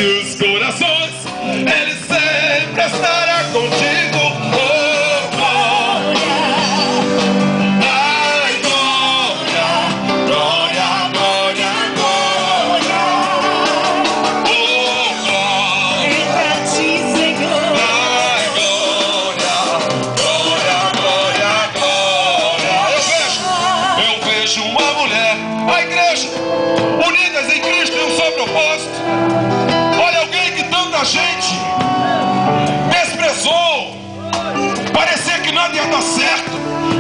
os corações, Ele sempre estará contigo. Oh, glória. Ai, glória, glória, glória, glória. Oh, glória. Pra ti, Senhor. Ai, glória, glória, glória, glória. Eu vejo uma mulher, a igreja, unidas em Cristo em um só propósito. Olha, alguém que tanta gente desprezou, parecia que nada ia dar certo,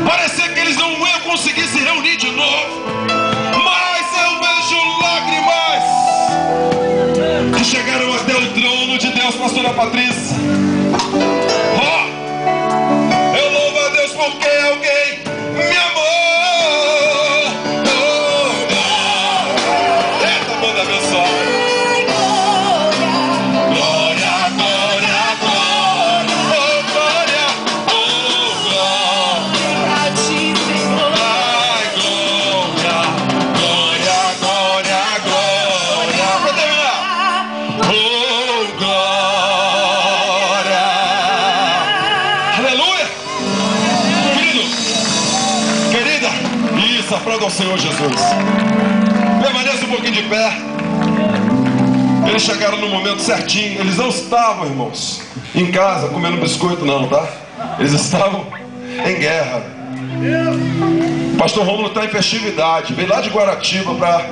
parecia que eles não iam conseguir se reunir de novo, mas eu vejo lágrimas que chegaram até o trono de Deus, pastora Patrícia. Oh, eu louvo a Deus porque alguém me amou. Eita, manda abençoar. Aplauda ao Senhor Jesus. Permaneça um pouquinho de pé. Eles chegaram no momento certinho. Eles não estavam, irmãos, em casa comendo biscoito, não, tá? Eles estavam em guerra. O pastor Rômulo está em festividade. Veio lá de Guaratiba para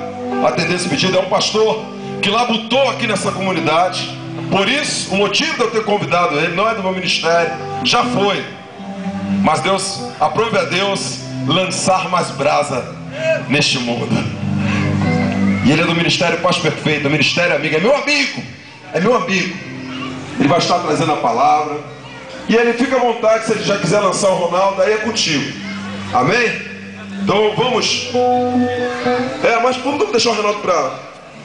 atender esse pedido. É um pastor que labutou aqui nessa comunidade. Por isso, o motivo de eu ter convidado ele não é do meu ministério, já foi. Mas Deus, aprove a Deus lançar mais brasa neste mundo. E ele é do Ministério Paz Perfeita, do Ministério Amigo. É meu amigo, é meu amigo. Ele vai estar trazendo a palavra. E ele fica à vontade, se ele já quiser lançar o Ronaldo, aí é contigo. Amém? Então vamos. Mas vamos deixar o Ronaldo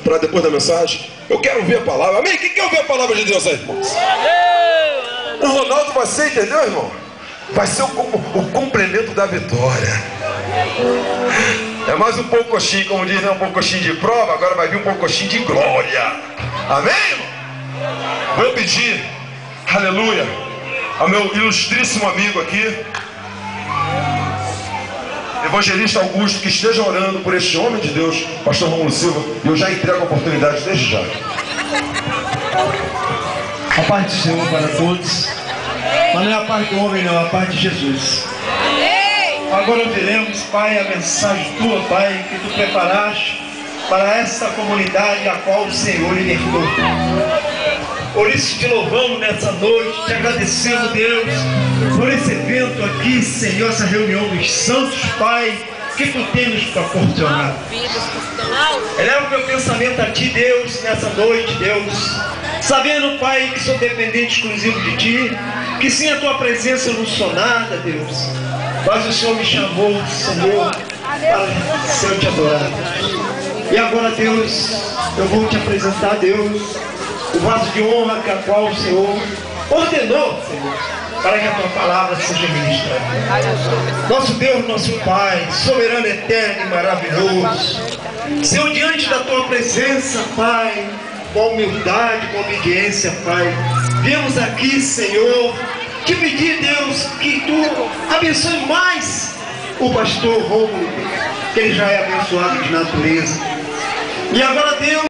para depois da mensagem. Eu quero ouvir a palavra. Amém? Quem quer ouvir a palavra de Deus aí, irmãos? O Ronaldo vai ser, entendeu, irmão? Vai ser o complemento da vitória. É mais um pouco coxinho, como diz, um pouco coxinho de prova. Agora vai vir um pouco coxinho de glória. Amém, irmão? Vou pedir, aleluia, ao meu ilustríssimo amigo aqui, evangelista Augusto, que esteja orando por este homem de Deus, pastor Rômulo Silva. E eu já entrego a oportunidade desde já. A paz do Senhor para todos. Mas não é a paz do homem, não, é a paz de Jesus. Agora ouviremos, Pai, a mensagem tua, Pai, que tu preparaste para esta comunidade a qual o Senhor libertou. Por isso te louvamos nessa noite, te agradecendo, Deus, por esse evento aqui, Senhor, essa reunião dos santos, Pai, que tu tens nos proporcionado. Eleva o meu pensamento a ti, Deus, nessa noite, Deus, sabendo, Pai, que sou dependente exclusivo de ti, que sim, a tua presença não sou nada, Deus, mas o Senhor me chamou, Senhor, para ser eu te adorar. E agora, Deus, eu vou te apresentar, Deus, o vaso de honra que a qual o Senhor ordenou, Senhor, para que a tua palavra seja ministrada. Nosso Deus, nosso Pai, soberano, eterno e maravilhoso, Senhor, diante da tua presença, Pai, com humildade, com obediência, Pai, viemos aqui, Senhor, te pedir, Deus, que tu abençoe mais o pastor Rômulo, que ele já é abençoado de natureza. E agora, Deus,